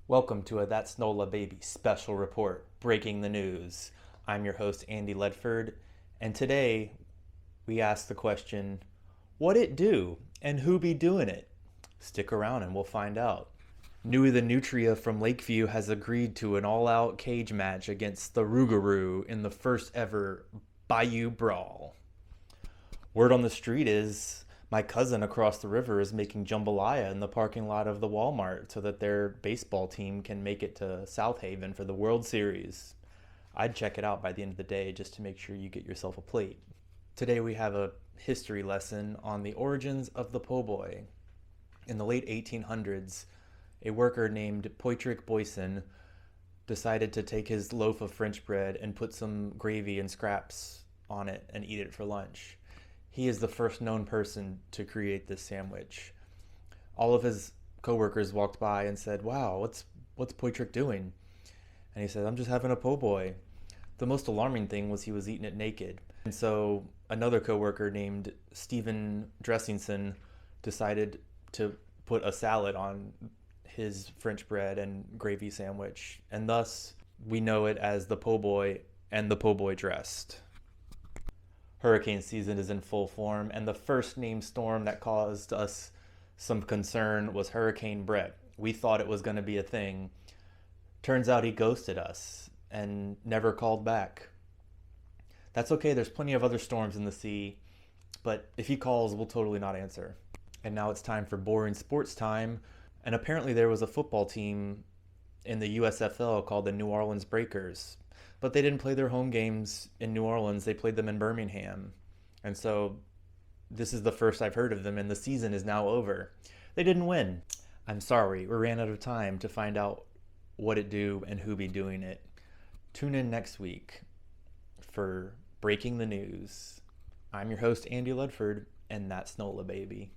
Welcome to a That's Nola Baby special report, breaking the news. I'm your host, Andy Ledford, and today we ask the question, what it do and who be doing it? Stick around and we'll find out. Nui the Nutria from Lakeview has agreed to an all-out cage match against the Rougarou in the first ever Bayou Brawl. Word on the street is my cousin across the river is making jambalaya in the parking lot of the Walmart so that their baseball team can make it to South Haven for the World Series. I'd check it out by the end of the day just to make sure you get yourself a plate. Today we have a history lesson on the origins of the po' boy. In the late 1800s, a worker named Poitrik Boyson decided to take his loaf of French bread and put some gravy and scraps on it and eat it for lunch. He is the first known person to create this sandwich. All of his coworkers walked by and said, "Wow, what's Poitrik doing?" And he said, "I'm just having a po' boy." The most alarming thing was he was eating it naked. And so another coworker named Stephen Dressingson decided to put a salad on his French bread and gravy sandwich. And thus we know it as the po' boy and the po' boy dressed. Hurricane season is in full form, and the first named storm that caused us some concern was Hurricane Brett. We thought it was going to be a thing. Turns out he ghosted us and never called back. That's okay, there's plenty of other storms in the sea, but if he calls, we'll totally not answer. And now it's time for boring sports time, and apparently there was a football team in the USFL called the New Orleans Breakers. But they didn't play their home games in New Orleans. They played them in Birmingham. And so this is the first I've heard of them, and the season is now over. They didn't win. I'm sorry, we ran out of time to find out what it do and who be doing it. Tune in next week for Breaking the News. I'm your host, Andy Ledford, and that's Nola Baby.